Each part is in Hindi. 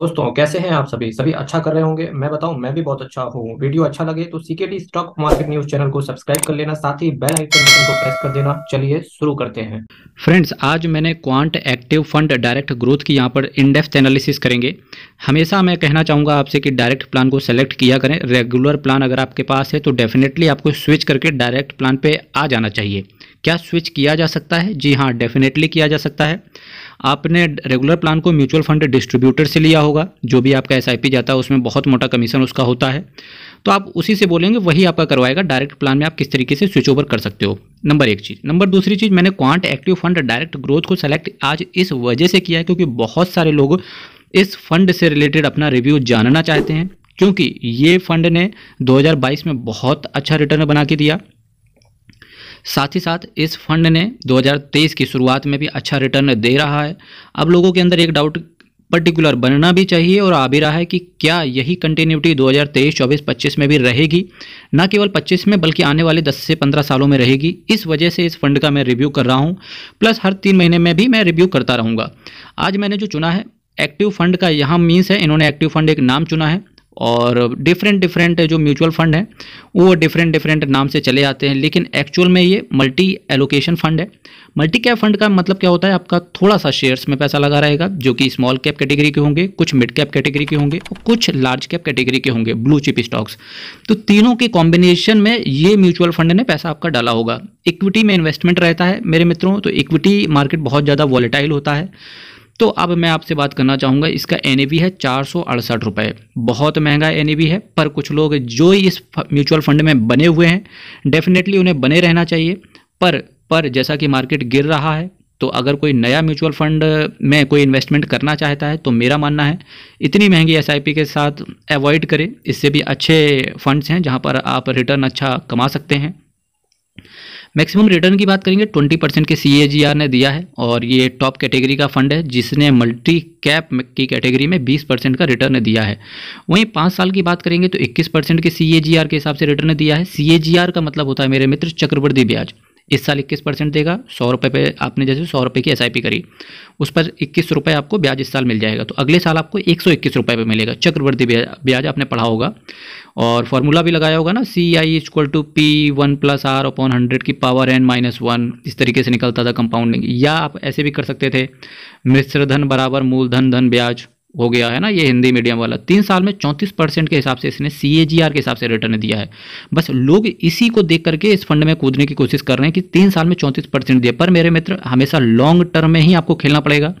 दोस्तों कैसे हैं आप सभी सभी अच्छा कर रहे होंगे। मैं बताऊं, मैं भी बहुत अच्छा हूं। वीडियो अच्छा लगे तो CKD stock market news channel को सब्सक्राइब कर लेना, साथ ही बेल आइकन बटन को प्रेस कर देना। चलिए शुरू करते हैं। फ्रेंड्स, आज मैंने quant active fund direct growth की यहाँ पर इन डेप्थ एनालिसिस करेंगे। हमेशा मैं कहना चाहूँगा आपसे कि डायरेक्ट प्लान को सेलेक्ट किया करें। रेगुलर प्लान अगर आपके पास है तो डेफिनेटली आपको स्विच करके डायरेक्ट प्लान पे आ जाना चाहिए। क्या स्विच किया जा सकता है? जी हाँ, डेफिनेटली किया जा सकता है। आपने रेगुलर प्लान को म्यूचुअल फंड डिस्ट्रीब्यूटर से लिया होगा। जो भी आपका एसआईपी जाता है उसमें बहुत मोटा कमीशन उसका होता है, तो आप उसी से बोलेंगे, वही आपका करवाएगा। डायरेक्ट प्लान में आप किस तरीके से स्विच ओवर कर सकते हो, नंबर एक चीज़। नंबर दूसरी चीज़, मैंने quant active fund direct growth को सेलेक्ट आज इस वजह से किया है क्योंकि बहुत सारे लोग इस फंड से रिलेटेड अपना रिव्यू जानना चाहते हैं, क्योंकि ये फंड ने 2022 में बहुत अच्छा रिटर्न बना के दिया। साथ ही साथ इस फंड ने 2023 की शुरुआत में भी अच्छा रिटर्न दे रहा है। अब लोगों के अंदर एक डाउट पर्टिकुलर बनना भी चाहिए और आ भी रहा है कि क्या यही कंटिन्यूटी 2023, 24, 25 में भी रहेगी, ना केवल 25 में बल्कि आने वाले 10 से 15 सालों में रहेगी। इस वजह से इस फंड का मैं रिव्यू कर रहा हूँ, प्लस हर 3 महीने में भी मैं रिव्यू करता रहूँगा। आज मैंने जो चुना है एक्टिव फंड का, यहाँ मीन्स है इन्होंने एक्टिव फंड एक नाम चुना है, और डिफरेंट जो म्यूचुअल फंड हैं वो डिफरेंट नाम से चले आते हैं, लेकिन एक्चुअल में ये मल्टी एलोकेशन फंड है। मल्टी कैप फंड का मतलब क्या होता है? आपका थोड़ा सा शेयर्स में पैसा लगा रहेगा, जो कि स्मॉल कैप कैटेगरी के होंगे, कुछ मिड कैप कैटेगरी के होंगे और कुछ लार्ज कैप कैटेगरी के होंगे, ब्लू चिप स्टॉक्स। तो तीनों के कॉम्बिनेशन में ये म्यूचुअल फंड ने पैसा आपका डाला होगा। इक्विटी में इन्वेस्टमेंट रहता है मेरे मित्रों, तो इक्विटी मार्केट बहुत ज़्यादा वॉलेटाइल होता है। तो अब मैं आपसे बात करना चाहूँगा, इसका एनएवी है 468 रुपये। बहुत महंगा एनएवी है, पर कुछ लोग जो इस म्यूचुअल फंड में बने हुए हैं डेफिनेटली उन्हें बने रहना चाहिए। पर जैसा कि मार्केट गिर रहा है, तो अगर कोई नया म्यूचुअल फंड में कोई इन्वेस्टमेंट करना चाहता है तो मेरा मानना है इतनी महंगी एसआईपी के साथ अवॉइड करें। इससे भी अच्छे फंड्स हैं जहाँ पर आप रिटर्न अच्छा कमा सकते हैं। मैक्सिमम रिटर्न की बात करेंगे 20% के CAGR ने दिया है, और ये टॉप कैटेगरी का फंड है जिसने मल्टी कैप की कैटेगरी में 20% का रिटर्न दिया है। वहीं 5 साल की बात करेंगे तो 21% के CAGR के हिसाब से रिटर्न दिया है। CAGR का मतलब होता है मेरे मित्र चक्रवृद्धि ब्याज। इस साल 21% देगा। 100 रुपये पे आपने जैसे 100 रुपये की SIP करी, उस पर 21 रुपये आपको ब्याज इस साल मिल जाएगा, तो अगले साल आपको 121 रुपये पे मिलेगा चक्रवृद्धि ब्याज। आपने पढ़ा होगा और फॉर्मूला भी लगाया होगा ना, CI = P1+R/100 की पावर n-1। इस तरीके से निकलता था कंपाउंडिंग, या आप ऐसे भी कर सकते थे, मिश्र धन बराबर मूलधन धन ब्याज हो गया है ना, ये हिंदी मीडियम वाला। 3 साल में 34% के हिसाब से इसने CAGR के हिसाब से रिटर्न दिया है। बस लोग इसी को देख करके इस फंड में कूदने की कोशिश कर रहे हैं कि 3 साल में 34% दिया। पर मेरे मित्र, हमेशा लॉन्ग टर्म में ही आपको खेलना पड़ेगा।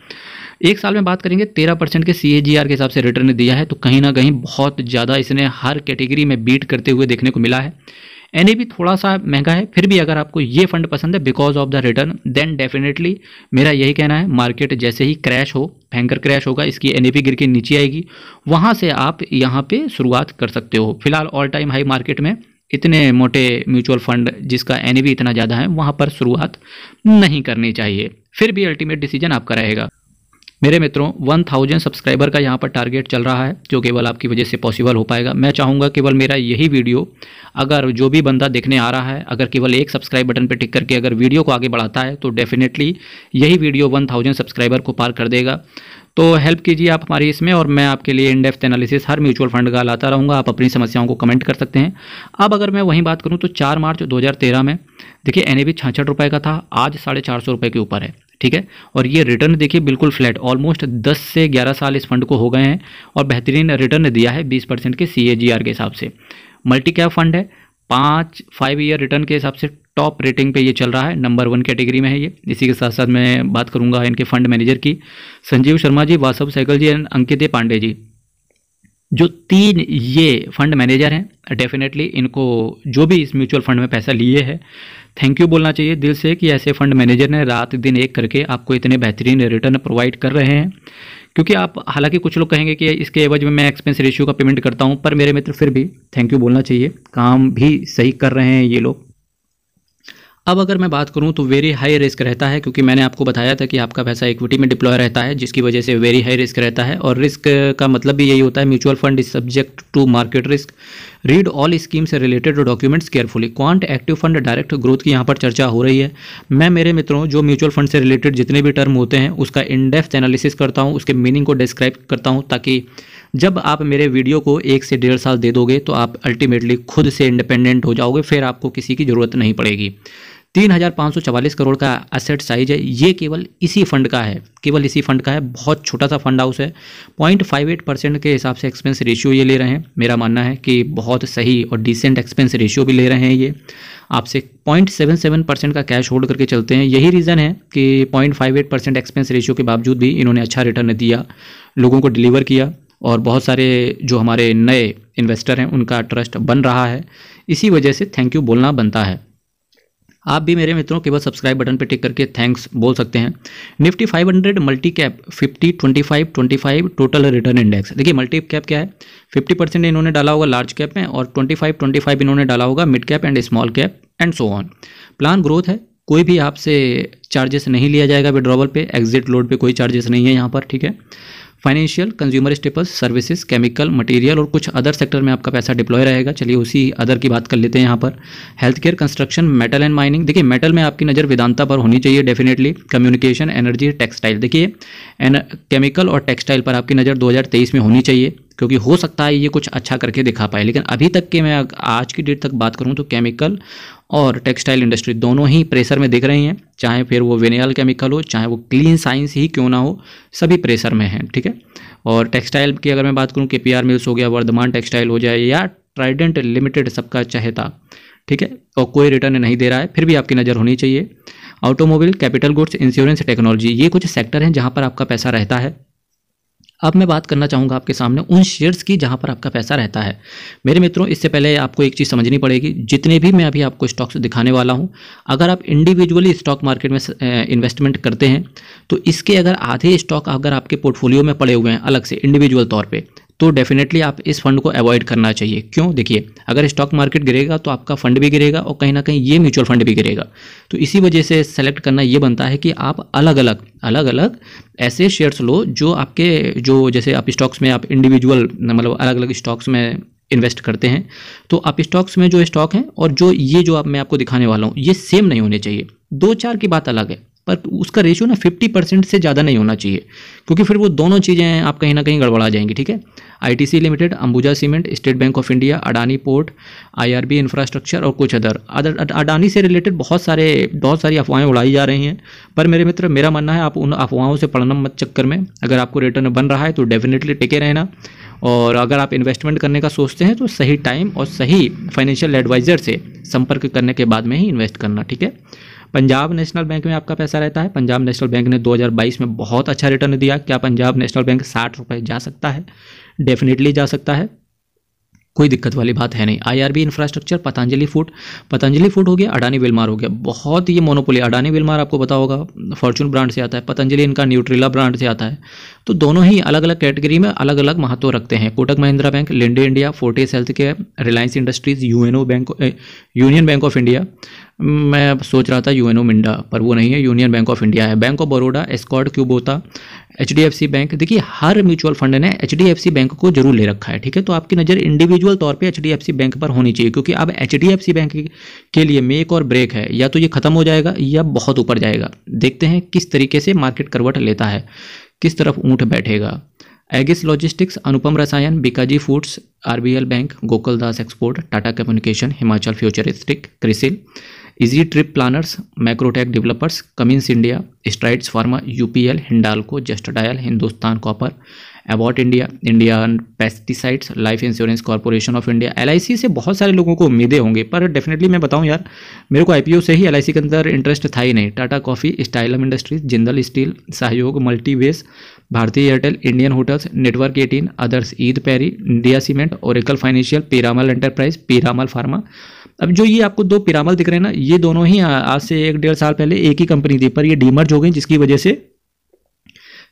1 साल में बात करेंगे 13% के CAGR के हिसाब से रिटर्न दिया है, तो कहीं ना कहीं बहुत ज़्यादा इसने हर कैटेगरी में बीट करते हुए देखने को मिला है। एनएवी थोड़ा सा महंगा है, फिर भी अगर आपको ये फंड पसंद है because of the return, then definitely मेरा यही कहना है, मार्केट जैसे ही क्रैश हो, भयंकर क्रैश होगा, इसकी एनएवी गिर के नीचे आएगी, वहाँ से आप यहाँ पे शुरुआत कर सकते हो। फिलहाल ऑल टाइम हाई मार्केट में इतने मोटे म्यूचुअल फंड जिसका एनएवी इतना ज़्यादा है, वहाँ पर शुरुआत नहीं करनी चाहिए। फिर भी अल्टीमेट डिसीजन आपका रहेगा। मेरे मित्रों, 1000 सब्सक्राइबर का यहाँ पर टारगेट चल रहा है, जो केवल आपकी वजह से पॉसिबल हो पाएगा। मैं चाहूँगा केवल मेरा यही वीडियो अगर जो भी बंदा देखने आ रहा है, अगर केवल एक सब्सक्राइब बटन पर टिक करके अगर वीडियो को आगे बढ़ाता है, तो डेफिनेटली यही वीडियो 1000 सब्सक्राइबर को पार कर देगा। तो हेल्प कीजिए आप हमारी इसमें, और मैं आपके लिए in depth analysis her mutual fund का लाता रहूँगा। आप अपनी समस्याओं को कमेंट कर सकते हैं। अब अगर मैं वहीं बात करूँ तो 4 मार्च 2013 में देखिए एनएवी 66 रुपये का था, आज 450 रुपये के ऊपर है, ठीक है। और ये रिटर्न देखिए बिल्कुल फ्लैट, ऑलमोस्ट 10 से 11 साल इस फंड को हो गए हैं और बेहतरीन रिटर्न दिया है 20% के CAGR के हिसाब से। मल्टी कैप फंड है, 5 ईयर रिटर्न के हिसाब से टॉप रेटिंग पे ये चल रहा है, नंबर 1 कैटेगरी में है ये। इसी के साथ साथ मैं बात करूंगा इनके फंड मैनेजर की, संजीव शर्मा जी, वासव सहगल जी एंड अंकित पांडे जी। जो 3 ये फंड मैनेजर हैं, डेफिनेटली इनको जो भी इस म्यूचुअल फंड में पैसा लिए है, थैंक यू बोलना चाहिए दिल से कि ऐसे फंड मैनेजर ने रात दिन एक करके आपको इतने बेहतरीन रिटर्न प्रोवाइड कर रहे हैं। क्योंकि आप, हालांकि कुछ लोग कहेंगे कि इसके एवज में मैं एक्सपेंस रेशियो का पेमेंट करता हूं, पर मेरे मित्र फिर भी थैंक यू बोलना चाहिए, काम भी सही कर रहे हैं ये लोग। अब अगर मैं बात करूं तो वेरी हाई रिस्क रहता है, क्योंकि मैंने आपको बताया था कि आपका पैसा इक्विटी में डिप्लॉय रहता है, जिसकी वजह से वेरी हाई रिस्क रहता है। और रिस्क का मतलब भी यही होता है, mutual fund is subject to market risk, read all scheme से related documents carefully. Quant active fund direct growth की यहाँ पर चर्चा हो रही है। मैं मेरे मित्रों जो म्यूचुअल फंड से रिलेटेड जितने भी टर्म होते हैं उसका इन डेप्थ एनालिसिस करता हूँ, उसके मीनिंग को डिस्क्राइब करता हूँ, ताकि जब आप मेरे वीडियो को 1 से 1.5 साल दे दोगे तो आप अल्टीमेटली खुद से इंडिपेंडेंट हो जाओगे, फिर आपको किसी की ज़रूरत नहीं पड़ेगी। 3,544 करोड़ का एसेट साइज है, ये केवल इसी फंड का है, केवल इसी फंड का है। बहुत छोटा सा फंड हाउस है। 0.58% के हिसाब से एक्सपेंस रेशियो ये ले रहे हैं। मेरा मानना है कि बहुत सही और डिसेंट एक्सपेंस रेशियो भी ले रहे हैं ये। आपसे 0.77% का कैश होल्ड करके चलते हैं। यही रीज़न है कि 0.58% एक्सपेंस रेशियो के बावजूद भी इन्होंने अच्छा रिटर्न दिया, लोगों को डिलीवर किया, और बहुत सारे जो हमारे नए इन्वेस्टर हैं उनका ट्रस्ट बन रहा है। इसी वजह से थैंक यू बोलना बनता है। आप भी मेरे मित्रों केवल सब्सक्राइब बटन पर टिक करके थैंक्स बोल सकते हैं। Nifty 500 multi cap 50 25 25 total return index. देखिए मल्टी कैप क्या है, 50% इन्होंने डाला होगा लार्ज कैप में, और 25 इन्होंने डाला होगा mid cap and small cap and so on. Plan growth है, कोई भी आपसे चार्जेस नहीं लिया जाएगा विड्रॉवल पे, एग्जिट लोड पे कोई चार्जेस नहीं है यहाँ पर, ठीक है। Financial, consumer staples, services, chemical, material और कुछ अदर सेक्टर में आपका पैसा डिप्लॉय रहेगा। चलिए उसी अदर की बात कर लेते हैं यहाँ पर। Health care, construction, metal and mining. देखिए मेटल में आपकी नज़र वेदांता पर होनी चाहिए डेफिनेटली। Communication, energy, textile. देखिए केमिकल और टेक्सटाइल पर आपकी नज़र 2023 में होनी चाहिए, क्योंकि हो सकता है ये कुछ अच्छा करके दिखा पाए। लेकिन अभी तक के मैं आज की डेट तक बात करूँ तो केमिकल और टेक्सटाइल इंडस्ट्री दोनों ही प्रेशर में दिख रही हैं, चाहे फिर वो विनियल केमिकल हो, चाहे वो क्लीन साइंस ही क्यों ना हो, सभी प्रेशर में हैं, ठीक है। और टेक्सटाइल की अगर मैं बात करूँ, केपीआर मिल्स हो गया, वर्धमान टेक्सटाइल हो जाए, या ट्राइडेंट लिमिटेड सबका चहेता, ठीक है, और कोई रिटर्न नहीं दे रहा है, फिर भी आपकी नज़र होनी चाहिए। Automobile, capital goods, insurance, technology, ये कुछ सेक्टर हैं जहाँ पर आपका पैसा रहता है। अब मैं बात करना चाहूँगा आपके सामने उन शेयर्स की जहाँ पर आपका पैसा रहता है। मेरे मित्रों इससे पहले आपको एक चीज़ समझनी पड़ेगी, जितने भी मैं अभी आपको स्टॉक्स दिखाने वाला हूँ, अगर आप इंडिविजुअली स्टॉक मार्केट में इन्वेस्टमेंट करते हैं तो इसके अगर आधे स्टॉक अगर आपके पोर्टफोलियो में पड़े हुए हैं अलग से इंडिविजुअल तौर पर, तो डेफिनेटली आप इस फंड को अवॉइड करना चाहिए। क्यों? देखिए अगर स्टॉक मार्केट गिरेगा तो आपका फंड भी गिरेगा और कहीं ना कहीं ये म्यूचुअल फंड भी गिरेगा। तो इसी वजह से सेलेक्ट करना ये बनता है कि आप अलग अलग ऐसे शेयर्स लो जो आपके, जो जैसे आप स्टॉक्स में आप इंडिविजुअल मतलब अलग अलग स्टॉक्स में इन्वेस्ट करते हैं, तो आप स्टॉक्स में जो स्टॉक हैं और जो ये जो मैं आपको दिखाने वाला हूँ ये सेम नहीं होने चाहिए। 2-4 की बात अलग है, पर उसका रेशियो ना 50% से ज़्यादा नहीं होना चाहिए, क्योंकि फिर वो दोनों चीज़ें आप कहीं ना कहीं गड़बड़ा जाएंगी, ठीक है। ITC limited, Ambuja cement, state bank of India, Adani port, IRB infrastructure और कुछ अदर। अडानी से रिलेटेड बहुत सारी अफवाहें उड़ाई जा रही हैं, पर मेरे मित्र मेरा मानना है आप उन अफवाहों से पड़ना मत चक्कर में। अगर आपको रिटर्न बन रहा है तो डेफिनेटली टिके रहना, और अगर आप इन्वेस्टमेंट करने का सोचते हैं तो सही टाइम और सही फाइनेंशियल एडवाइज़र से संपर्क करने के बाद में ही इन्वेस्ट करना, ठीक है। पंजाब नेशनल बैंक में आपका पैसा रहता है। पंजाब नेशनल बैंक ने 2022 में बहुत अच्छा रिटर्न दिया। क्या पंजाब नेशनल बैंक 60 रुपये जा सकता है? डेफिनेटली जा सकता है, कोई दिक्कत वाली बात है नहीं। आईआरबी इंफ्रास्ट्रक्चर, पतंजलि फूड हो गया, अडानी विलमार हो गया। बहुत ये मोनोपोली, अडानी विलमार आपको पता होगा फॉर्चून ब्रांड से आता है, पतंजलि इनका न्यूट्रिला ब्रांड से आता है। तो दोनों ही अलग अलग कैटेगरी में अलग अलग महत्व रखते हैं। Kotak Mahindra bank, Linde India, Fortis health care, Reliance industries, union Bank of India. मैं सोच रहा था यूएनओ मिंडा, पर वो नहीं है, यूनियन बैंक ऑफ इंडिया है। Bank of Baroda, Escort, Kubota, HDFC bank. देखिए हर म्यूचुअल फंड ने एचडीएफसी बैंक को जरूर ले रखा है, ठीक है। तो आपकी नज़र इंडिविजुअल तौर पे एचडीएफसी बैंक पर होनी चाहिए, क्योंकि अब एचडीएफसी बैंक के लिए मेक और ब्रेक है, या तो ये खत्म हो जाएगा या बहुत ऊपर जाएगा। देखते हैं किस तरीके से मार्केट करवट लेता है, किस तरफ ऊँट बैठेगा। एगिस लॉजिस्टिक्स, अनुपम रसायन, Bikaji foods, RBL bank, Gokuldas export, Tata communication, Himachal futuristic, CRISIL, easy trip planners, Macrotech developers, Cummins India, strides pharma, UPL, Hindalco, just dial, Hindustan copper, Abbott India, Indian pesticides, life insurance corporation of India. LIC से बहुत सारे लोगों को उम्मीदें होंगी, पर डेफिनेटली मैं बताऊं यार, मेरे को आईपीओ से ही एलआईसी के अंदर इंटरेस्ट था ही नहीं। Tata coffee, Stylam industries, Jindal steel, Sahyog, Multibase, Bharatiya Airtel, Indian hotels, network 18, others, EID Parry, India cement, Oracle financial, Piramal enterprise, Piramal pharma. अब जो ये आपको 2 पीरामल दिख रहे हैं ना, ये दोनों ही आज से 1-1.5 साल पहले एक ही कंपनी थी, पर ये डीमर्ज हो गई, जिसकी वजह से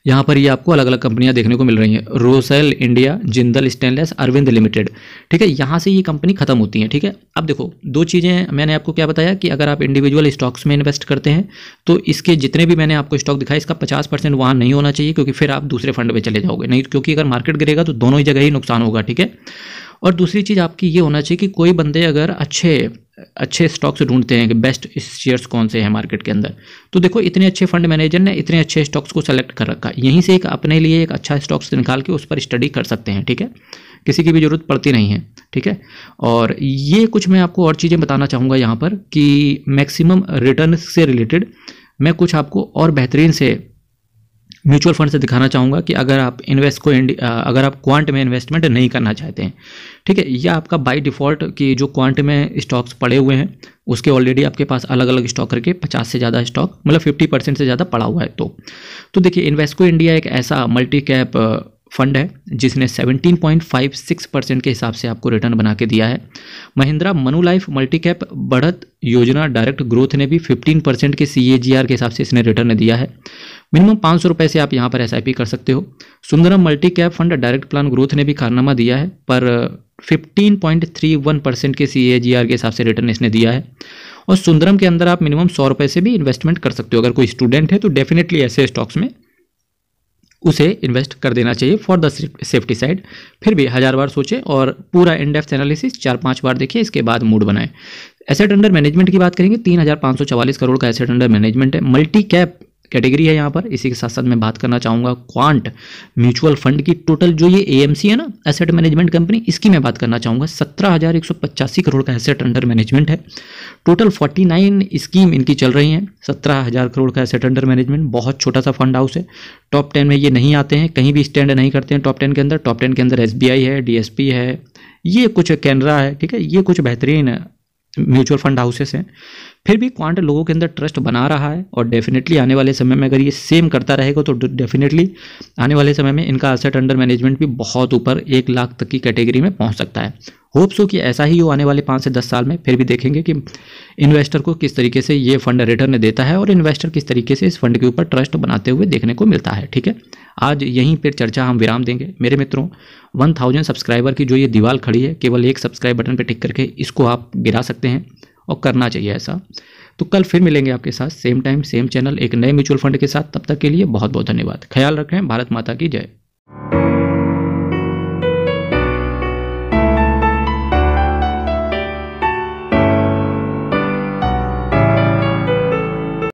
यहाँ पर ये आपको अलग अलग कंपनियां देखने को मिल रही हैं, Rossell India, Jindal stainless, Arvind limited. ठीक है, यहाँ से ये कंपनी खत्म होती है। ठीक है, अब देखो दो चीज़ें मैंने आपको क्या बताया कि अगर आप इंडिविजुअल स्टॉक्स में इन्वेस्ट करते हैं तो इसके जितने भी मैंने आपको स्टॉक दिखाए इसका 50% वहाँ नहीं होना चाहिए, क्योंकि फिर आप दूसरे फंड में चले जाओगे, नहीं क्योंकि अगर मार्केट गिरेगा तो दोनों ही जगह ही नुकसान होगा। ठीक है, और दूसरी चीज़ आपकी ये होना चाहिए कि कोई बंदे अगर अच्छे स्टॉक्स ढूंढते हैं कि बेस्ट शेयर्स कौन से हैं मार्केट के अंदर, तो देखो इतने अच्छे फंड मैनेजर ने इतने अच्छे स्टॉक्स को सेलेक्ट कर रखा है, यहीं से एक अपने लिए एक अच्छा स्टॉक्स निकाल के उस पर स्टडी कर सकते हैं। ठीक है, किसी की भी ज़रूरत पड़ती नहीं है। ठीक है, और ये कुछ मैं आपको और चीज़ें बताना चाहूँगा यहाँ पर कि मैक्सिमम रिटर्न से रिलेटेड मैं कुछ आपको और बेहतरीन से म्यूचुअल फंड से दिखाना चाहूँगा कि अगर आप अगर आप क्वांट में इन्वेस्टमेंट नहीं करना चाहते हैं। ठीक है, या आपका बाय डिफ़ॉल्ट कि जो क्वांट में स्टॉक्स पड़े हुए हैं उसके ऑलरेडी आपके पास अलग अलग स्टॉक करके 50 से ज़्यादा स्टॉक मतलब 50% से ज़्यादा पड़ा हुआ है। तो देखिए इन्वेस्को इंडिया एक ऐसा मल्टी कैप फंड है जिसने 17.56% के हिसाब से आपको रिटर्न बना के दिया है। Mahindra Manu life multi cap बढ़त योजना डायरेक्ट ग्रोथ ने भी 15% के CAGR के हिसाब से इसने रिटर्न दिया है। मिनिमम 500 रुपये से आप यहाँ पर SIP कर सकते हो। Sundaram multi cap fund direct plan growth ने भी कारनामा दिया है, पर 15.31% के CAGR के हिसाब से रिटर्न इसने दिया है। और सुंदरम के अंदर आप मिनिमम 100 रुपये से भी इन्वेस्टमेंट कर सकते हो। अगर कोई स्टूडेंट है तो डेफिनेटली ऐसे स्टॉक्स में उसे इन्वेस्ट कर देना चाहिए फॉर द सेफ्टी साइड। फिर भी 1000 बार सोचें और पूरा इन डेप्थ एनालिसिस 4-5 बार देखिए, इसके बाद मूड बनाएं। एसेट अंडर मैनेजमेंट की बात करेंगे, 3544 करोड़ का एसेट अंडर मैनेजमेंट है। मल्टी कैप कैटेगरी है यहाँ पर। इसी के साथ साथ मैं बात करना चाहूँगा क्वांट म्यूचुअल फंड की टोटल जो ये AMC है ना, एसेट मैनेजमेंट कंपनी, इसकी मैं बात करना चाहूँगा। 17,185 करोड़ का एसेट अंडर मैनेजमेंट है। टोटल 49 स्कीम इनकी चल रही हैं। 17,000 करोड़ का एसेट अंडर मैनेजमेंट, बहुत छोटा सा फंड हाउस है। टॉप 10 में ये नहीं आते हैं, कहीं भी स्टैंड नहीं करते हैं टॉप 10 के अंदर। टॉप 10 के अंदर SBI है, DSP है, ये कुछ कैनरा है। ठीक है, ये कुछ बेहतरीन म्यूचुअल फंड हाउसेस हैं। फिर भी क्वांट लोगों के अंदर ट्रस्ट बना रहा है और डेफिनेटली आने वाले समय में अगर ये सेम करता रहेगा तो डेफिनेटली आने वाले समय में इनका एसेट अंडर मैनेजमेंट भी बहुत ऊपर 1 लाख तक की कैटेगरी में पहुंच सकता है। होप सो कि ऐसा ही हो आने वाले 5 से 10 साल में। फिर भी देखेंगे कि इन्वेस्टर को किस तरीके से ये फंड रिटर्न देता है और इन्वेस्टर किस तरीके से इस फंड के ऊपर ट्रस्ट बनाते हुए देखने को मिलता है। ठीक है, आज यहीं पर चर्चा हम विराम देंगे। मेरे मित्रों, 1000 सब्सक्राइबर की जो ये दीवार खड़ी है, केवल एक सब्सक्राइब बटन पर टिक करके इसको आप गिरा सकते हैं और करना चाहिए ऐसा। तो कल फिर मिलेंगे आपके साथ सेम टाइम सेम चैनल एक नए म्यूचुअल फंड के साथ। तब तक के लिए बहुत बहुत धन्यवाद। ख्याल रखें। भारत माता की जय।